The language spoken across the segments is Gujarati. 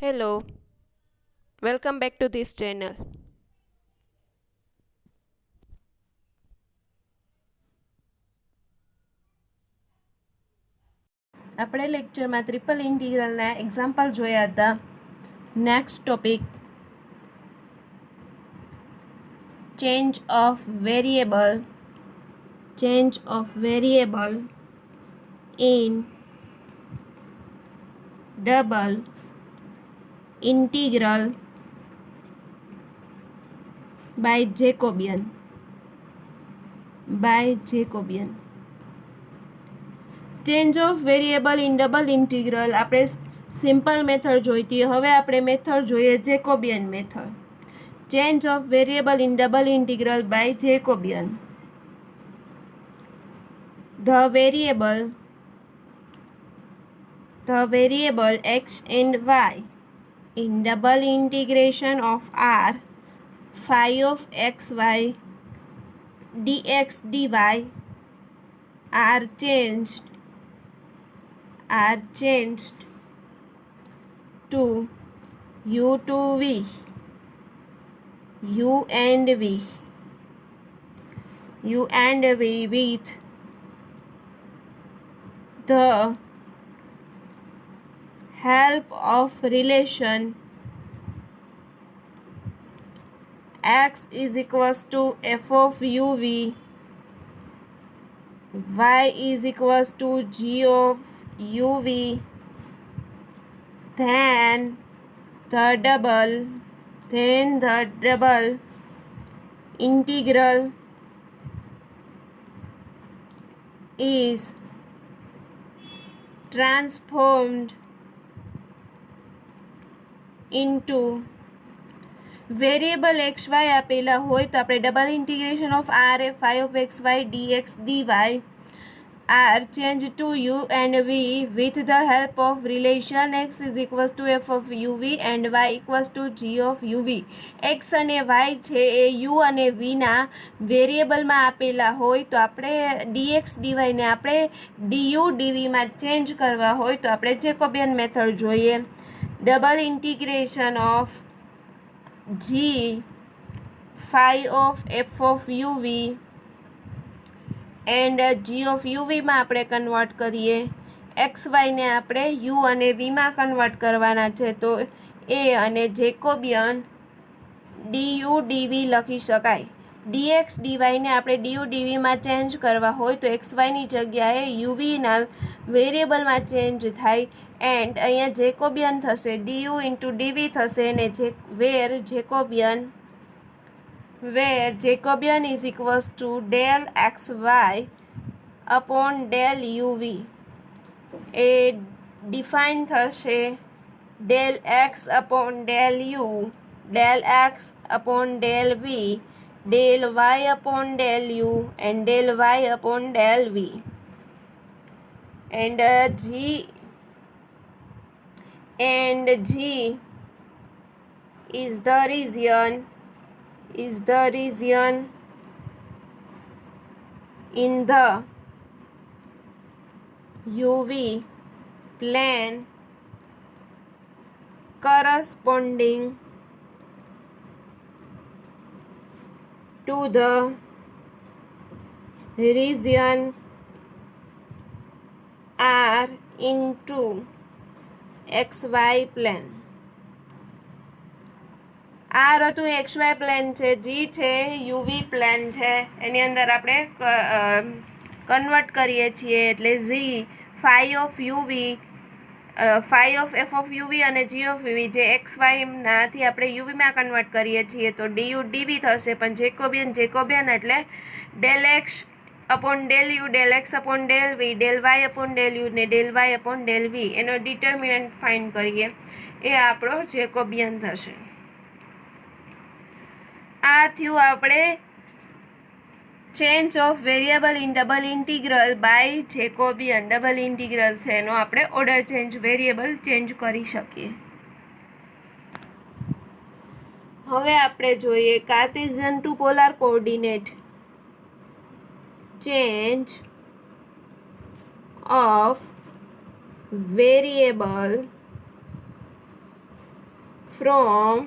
Hello, welcome back to this channel. આપણે લેક્ચરમાં ટ્રિપલ ઇન્ટિગ્રલના એક્ઝામ્પલ જોયા હતા. Next topic change of variable in double integral by Jacobian. Change of variable in double integral આપણે સિમ્પલ મેથડ જોઈતી. હવે આપણે મેથડ જોઈએ Jacobian method. Change of variable in double integral by Jacobian. The variable x and y in double integration of r phi of xy dx dy are changed to u and v with the help of relation x is equals to f of uv, y is equals to g of uv, then the double integral is transformed into variable x y આપેલા હોય તો આપણે ડબલ ઇન્ટિગ્રેશન ઓફ આર એ phi of x y d x d y R change to u and v with the help of relation x is equals to f of u v and y equals to g of u v. X અને વાય છે એ યુ અને વીના વેરિયેબલમાં આપેલા હોય તો આપણે ડીએક્સ ડીવાયને આપણે ડીયુ ડીવીમાં ચેન્જ કરવા હોય તો આપણે જેકોબિયન મેથડ જોઈએ. Double integration of g phi of f of uv and g of uv માં આપણે કન્વર્ટ કરીએ. એક્સ વાયને આપણે યુ અને વીમાં કન્વર્ટ કરવાના છે તો એ અને જેકોબિયન ડીયુ ડીવી લખી શકાય. ડીએક્સ ડીવાયને આપણે ડીયુ ડીવીમાં ચેન્જ કરવા હોય તો એક્સ વાયની જગ્યાએ યુવીના વેરિયેબલમાં ચેન્જ થાય એન્ડ અહીંયા જેકોબિયન થશે ડીયુ ઇન્ટુ ડીવી થશે ને where Jacobian is equals to del x y upon del u v. એ ડિફાઇન થશે del x upon del u, del x upon del v, del y upon del u and del y upon del v. And G is the region in the UV plane corresponding to the region R into XY plane. R હતું એક્સ વાય પ્લેન છે, જી છે યુવી પ્લેન છે. એની અંદર આપણે કન્વર્ટ કરીએ છીએ એટલે z phi of u v, phi of f of u v અને જી ઓફ યુવી જે એક્સ વાયનાથી આપણે યુવીમાં કન્વર્ટ કરીએ છીએ તો ડીયુ ડીવી થશે. પણ જેકોબિયન એટલે del x upon del u, del x upon del v, del y upon del u ને del y upon del v. એનો ડિટર્મિનન્ટ ફાઇન્ડ કરીએ એ આપણો જેકોબિયન થશે. આ થયું આપણે change of variable in double integral by Jacobian. Double integral છે એનો આપણે ઓર્ડર ચેન્જ વેરિયેબલ ચેન્જ કરી શકીએ. હવે આપણે જોઈએ Cartesian to polar coordinate. Change of variable from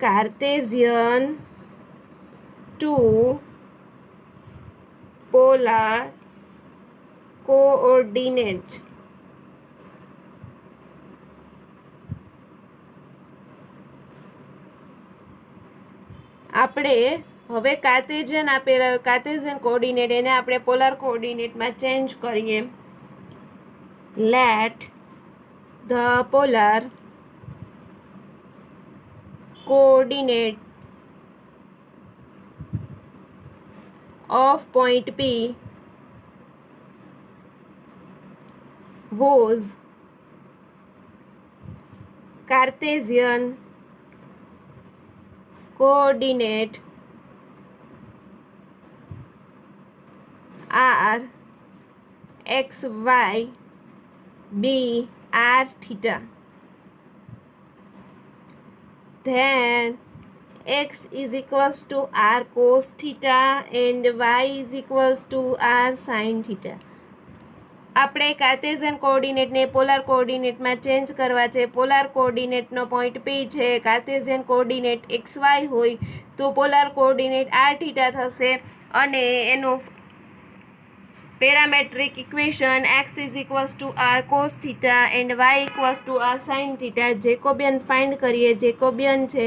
Cartesian to polar coordinate. આપણે હવે કાર્ટેઝિયન આપેલા કાર્ટેઝિયન કોઓર્ડિનેટ એને આપણે પોલાર કોઓર્ડિનેટમાં ચેન્જ કરીએ. Late the polar coordinate of point P whose Cartesian coordinate are x, y, b, r, theta. Then x is equals to r cos theta and y is equals to r sin theta. આપણે કાર્ટેઝિયન કોઓર્ડિનેટને પોલાર કોઓર્ડિનેટમાં ચેન્જ કરવા છે. પોલાર કોઓર્ડિનેટનો પોઈન્ટ P છે. કાર્ટેઝિયન કોઓર્ડિનેટ XY હોય તો પોલાર કોઓર્ડિનેટ r થીટા થશે અને એનો parametric equation x is equals to r cos theta and y equals to r sin theta. Jacobian find કરીએ. જેકોબિયન છે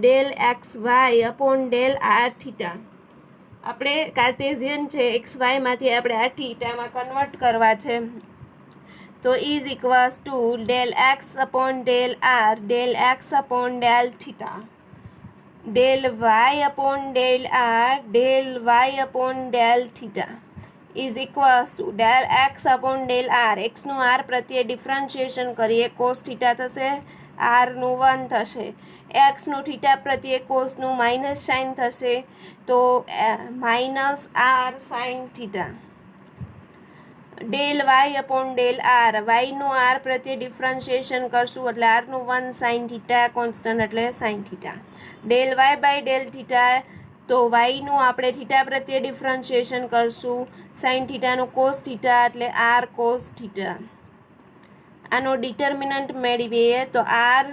del x y upon del r theta. આપણે કાર્ટેઝિયન છે XYમાંથી આપણે r થીટામાં કન્વર્ટ કરવા છે. તો is equals to del x upon del r del x upon del theta del y upon del r del y upon del theta is equals to del x upon del r. એક્સનું r પ્રત્યે ડિફરન્શિએશન કરીએ. કોસ થીટા થશે, rનું 1 થશે. એક્સનું થીટા પ્રત્યે કોસનું માઇનસ સાઇન થશે તો minus r sine theta. Del y upon del r. વાયનું r પ્રત્યે ડિફરન્શિએશન કરશું એટલે rનું 1 સાઇન થીટા કોન્સ્ટન્ટ એટલે sine theta. Del y by del theta તો વાયનું આપણે થીટા પ્રત્યે ડિફરન્શિએશન કરશું. સાઇન થીટાનું કોસ થીટા એટલે r કોસ થીટા. આનો ડિટર્મિનન્ટ મેળવીએ તો r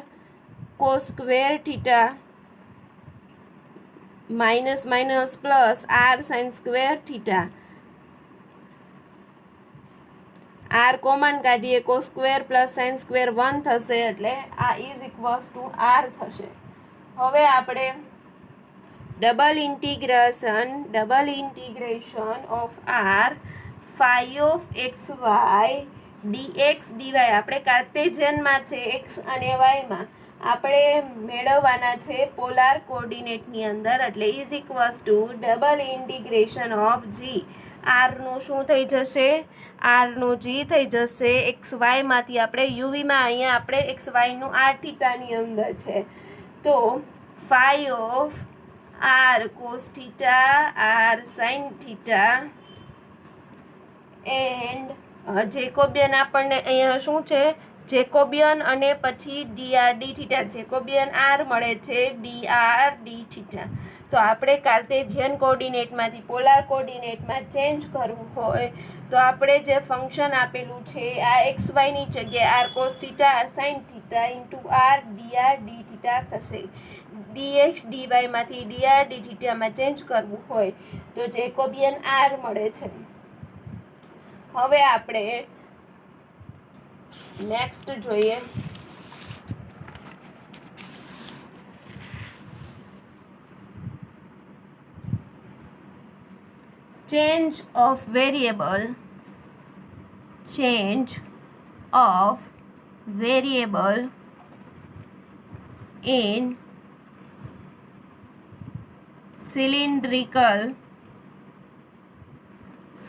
cos square theta minus minus plus r sine square theta. r common કાઢીએ. Cos square plus sine square 1 થશે એટલે આ ઇઝ ઇક્વલ્સ ટુ r થશે. હવે આપણે double integration of r phi of x y dx dy. આપણે કાર્ટેઝિયનમાં છે x અને y માં આપણે મેળવવાના છે પોલાર કોઓર્ડિનેટની અંદર એટલે is equals two double integration of g. આરનું શું થઈ જશે? આરનું જી થઈ જશે. એક્સ વાયમાંથી આપણે યુવીમાં અહીંયા આપણે એક્સ વાયનું આર થીટાની અંદર છે તો phi of r cos theta r sine theta and Jacobian આપણને અહીંયા શું છે? જેકોબિયન અને પછી d r d theta. Jacobian r મળે છે ડીઆર ડી થીટા. તો આપણે કાર્ટેઝિયન કોઓર્ડિનેટમાંથી પોલાર કોઓર્ડિનેટમાં ચેન્જ કરવું હોય તો આપણે જે ફંક્શન આપેલું છે આ એક્સ વાયની જગ્યાએ r cos theta r sine theta into r d r d theta થશે. ડીએક્સ ડીવાયમાંથી ડીઆર ડી થીટામાં ચેન્જ કરવું હોય તો જેકોબિયન આર મળે છે. હવે આપણે નેક્સ્ટ જોઈએ. change of variable in cylindrical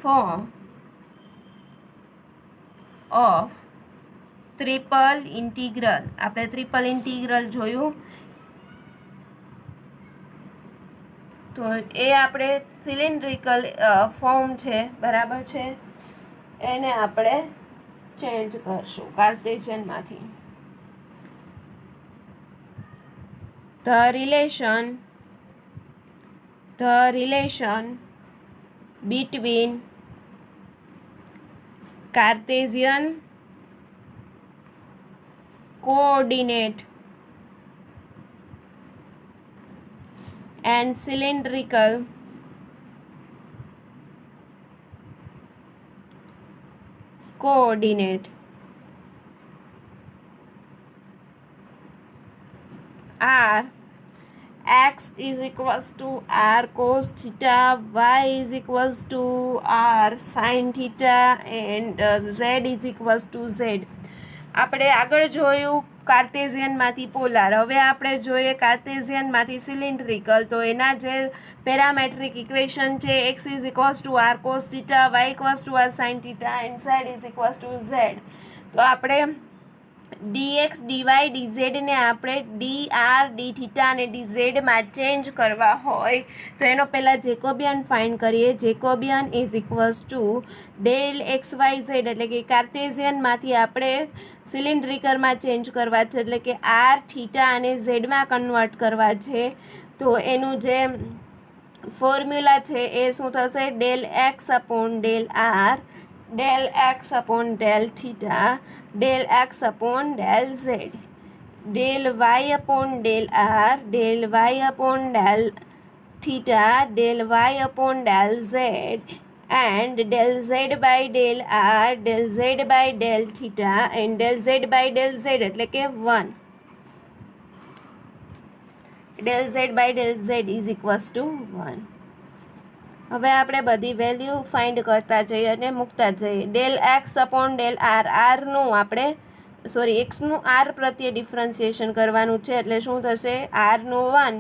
form of triple integral. આપણે ટ્રિપલ ઇન્ટિગ્રલ જોયું તો એ આપણે સિલિન્ડ્રિકલ ફોર્મ છે બરાબર છે એને આપણે ચેન્જ કરશું કાર્ટેઝિયનમાંથી. The relation between Cartesian coordinate and cylindrical coordinate are x is equals to r cos theta, y is equals to r sin theta and z is equals to z. આપણે આગળ જોયું કાર્ટેઝિયનમાંથી પોલાર, હવે આપણે જોઈએ કાર્ટેઝિયનમાંથી સિલિન્ડ્રિકલ. તો એના જે પેરામેટ્રિક ઇક્વેશન છે x is equals to r cos theta, y equals to r sine theta and z is equals to z. તો આપણે dx dy dz ને આપણે dr d થીટા અને dz માં ચેન્જ કરવા હોય તો એનો પહેલાં જેકોબિયન ફાઇન્ડ કરીએ. Jacobian is equals to del x y z, એટલે કે કાર્ટેઝિયનમાંથી આપણે સિલિન્ડ્રિકલમાં ચેન્જ કરવા છે, એટલે કે આર થીટા અને ઝેડમાં કન્વર્ટ કરવા છે. તો એનું જે ફોર્મ્યુલા છે એ શું થશે? Del x upon del r, del x upon del theta, del x upon del z, del y upon del r, del y upon del theta, del y upon del z and del z by del r, del z by del theta and del z by del z, એટલે કે 1. del z by del z is equals to 1. હવે આપણે બધી વેલ્યુ ફાઇન્ડ કરતા જઈએ અને મૂકતા જઈએ. Del x upon del r, એક્સનું આર પ્રત્યે ડિફરન્સિએશન કરવાનું છે, એટલે શું થશે? આરનું 1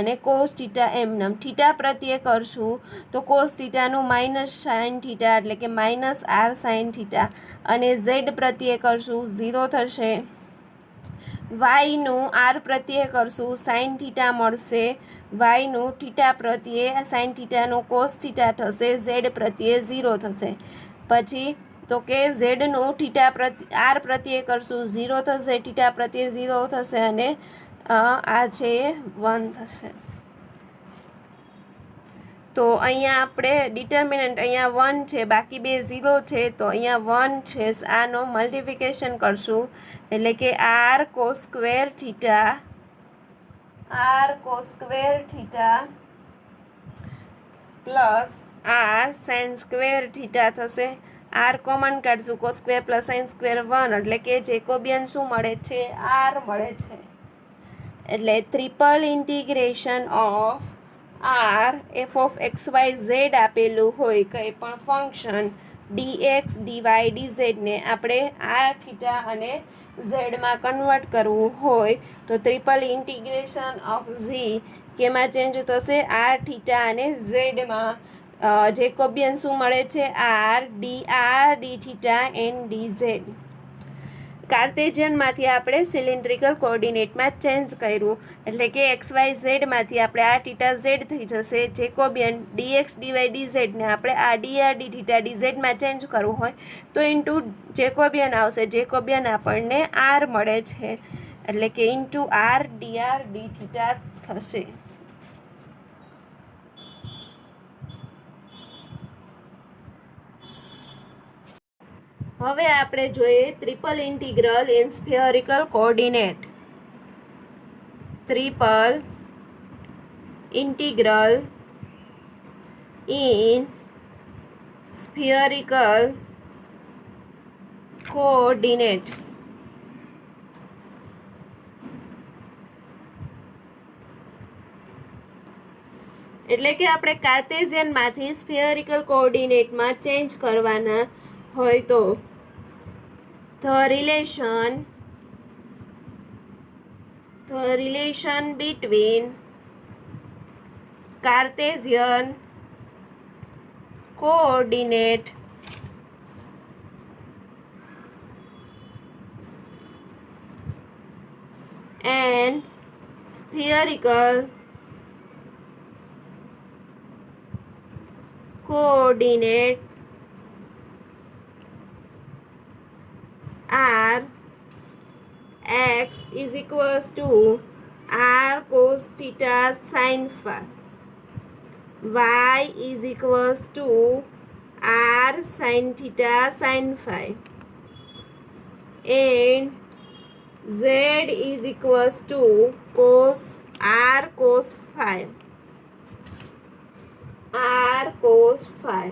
અને કોસ થીટા એમનેમ. થીટા પ્રત્યે કરશું તો કોસ થીટાનું માઇનસ સાઇન થીટા, એટલે કે માઇનસ આર સાઇન થીટા, અને ઝેડ પ્રત્યે કરશું 0 થશે. વાયનું આર પ્રત્યે કરશું સાઇન થીટા મળશે, વાયનું થીટા પ્રત્યે સાઇન થીટાનું કોસ થીટા થશે, ઝેડ પ્રત્યે 0 થશે. પછી તો કે ઝેડનું થીટા આર પ્રત્યે કરશું 0 થશે, થીટા પ્રત્યે 0 થશે અને આ છે 1 થશે. તો અહીંયા આપણે ડિટર્મિનન્ટ અહીંયા 1 છે, બાકી બે 0 છે, તો અહીંયા 1 છે. આનો મલ્ટિપ્લિકેશન કરશું એટલે કે r cos square theta, r cos square theta plus r sine square theta થશે. આર કોમન કાઢશું, cos square plus sine square 1, એટલે કે જેકોબિયન શું મળે છે? આર મળે છે. એટલે triple integration of r f of x y z આપેલું હોય કંઈ પણ ફંક્શન dx dy dz ને આપણે આર થીટા અને ઝેડમાં કન્વર્ટ કરવું હોય તો ટ્રિપલ ઇન્ટિગ્રેશન ઓફ ઝી કેમાં ચેન્જ થશે? આર થીટા અને ઝેડમાં. જેકોબિયન શું મળે છે? R d theta and d z. કાર્ટેઝિયનમાંથી આપણે સિલિન્ડ્રિકલ કોઓર્ડિનેટમાં ચેન્જ કર્યું, એટલે કે એક્સ વાય ઝેડમાંથી આપણે આ થીટા ઝેડ થઈ જશે. જેકોબિયન ડીએક્સ ડીવાય ડીઝેડને આપણે આ ડીઆર ડી થીટા ડીઝેડમાં ચેન્જ કરવું હોય તો ઇન્ટુ જેકોબિયન આવશે. જેકોબિયન આપણને આર મળે છે, એટલે કે into r d r d theta થશે. હવે આપણે જોઈએ triple integral in spherical coordinate. Triple integral in spherical coordinate. એટલે કે આપણે કાર્ટેઝિયનમાંથી સ્ફેરિકલ કોઓર્ડિનેટમાં ચેન્જ કરવાના હોય તો the relation between Cartesian coordinate and spherical coordinate are x is equals to r cos theta sin phi, y is equals to r sin theta sin phi, and Z is equals to cos r cos phi. R cos phi.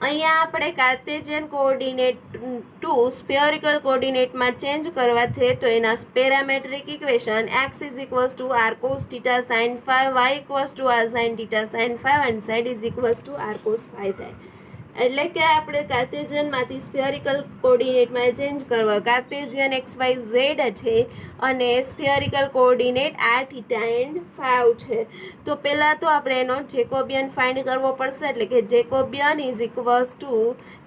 અહીંયા આપણે કાર્ટેશિયન કોઓર્ડિનેટ ટુ સ્ફેરિકલ કોઓર્ડિનેટમાં ચેન્જ કરવા છે તો એના parametric equation x is equals to r cos θ sin phi, y equals to r sin θ sin phi and z is equals to r cos phi થાય. એટલે કે આપણે કાર્ટેશિયનમાંથી સ્ફેરિકલ કોઓર્ડિનેટમાં ચેન્જ કરવા. કાર્ટેશિયન XYZ છે અને spherical coordinate r θ and phi છે. તો પહેલાં તો આપણે એનો જેકોબિયન ફાઇન્ડ કરવો પડશે. એટલે કે Jacobian is equals to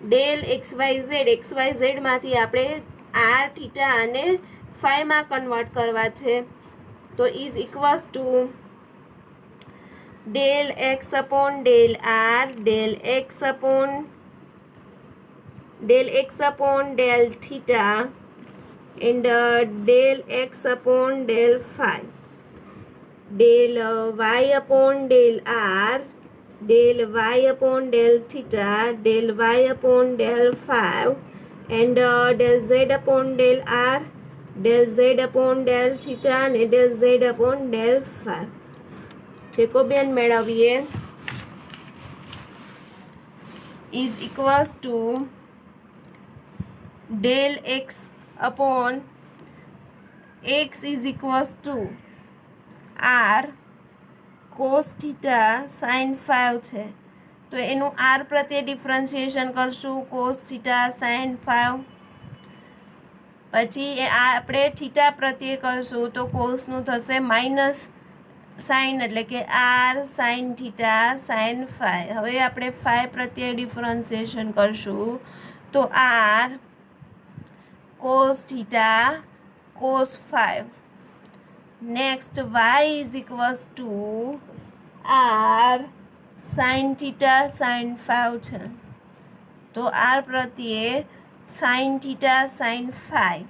del XYZ માંથી આપણે r θ અને phi માં કન્વર્ટ કરવા છે. તો is equals two del x upon del r del x upon del theta and del x upon del phi, del y upon del r del y upon del theta del y upon del phi and del z upon del r del z upon del theta and del z upon del phi. Jacobian મેળવીએ is equals to del x upon x is equals to r cos theta sine five છે. તો એનું આર પ્રત્યે ડિફરન્શિએશન કરશું કોસ થીટા સાઇન ફાઇવ. પછી આપણે થીટા પ્રત્યે કરશું તો કોસનું થશે માઇનસ સાઇન એટલે કે r sine theta sine phi. હવે આપણે ફાઈ પ્રત્યે ડિફરન્શિએશન કરશું તો r cos theta cos phi. Next y is equals to r sine theta sine phi છે. તો આર પ્રત્યે સાઇન થીટા સાઇન ફાઈ.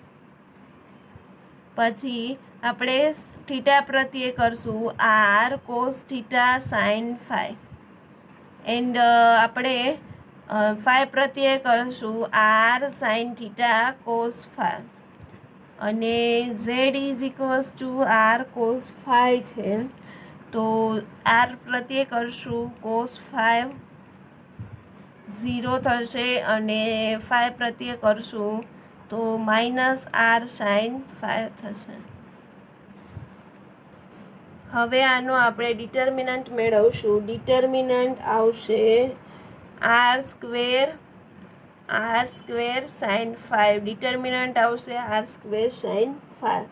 પછી આપણે થીટા પ્રત્યે કરશું r cos theta sine phi and આપણે ફાઈ પ્રત્યે કરશું r sine theta cos phi અને z is equals to r cos phi છે. તો આર પ્રત્યે કરશું કોસ ફાઈવ 0 થશે અને ફાઈ પ્રત્યે કરશું તો માઇનસ આર સાઇન ફાઈવ થશે. હવે આનો આપણે ડિટર્મિનન્ટ મેળવશું. ડિટર્મિનન્ટ આવશે r square sine phi. Determinant આવશે આર સ્ક્વેર સાઇન ફાઈવ.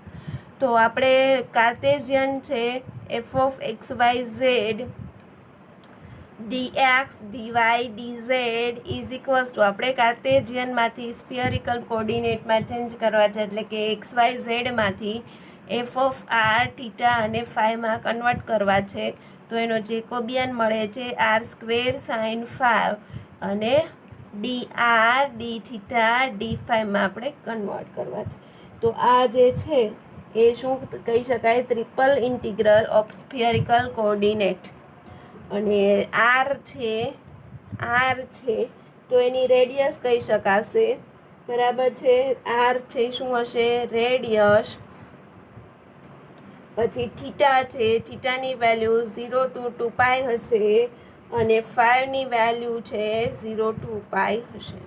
તો આપણે કાર્ટેશિયન છે f of x y z dx dy dz is equals to આપણે કાર્ટેશિયનમાંથી સ્ફિયરિકલ કોઓર્ડિનેટમાં ચેન્જ કરવા છે. એટલે કે XYZ માંથી એફ ઓફ આર થીટા અને ફાઈમાં કન્વર્ટ કરવા છે. તો એનો જેકોબિયન મળે છે આર સ્ક્વેર સાઇન ફાઈવ અને d r d theta d ફાઈવમાં આપણે કન્વર્ટ કરવા છે. તો આ જે છે એ શું કહી શકાય ટ્રિપલ ઇન્ટિગ્રલ ઓફ સ્ફિયરિકલ કોઓર્ડિનેટ. અને આર છે તો એની રેડિયસ કહી શકાશે. બરાબર છે. આર છે શું હશે રેડિયસ. પછી થીટા છે થીટાની વેલ્યુ 0 to 2 પાઈ હશે અને ફાઈવની વેલ્યુ છે 0 to પાઈ હશે.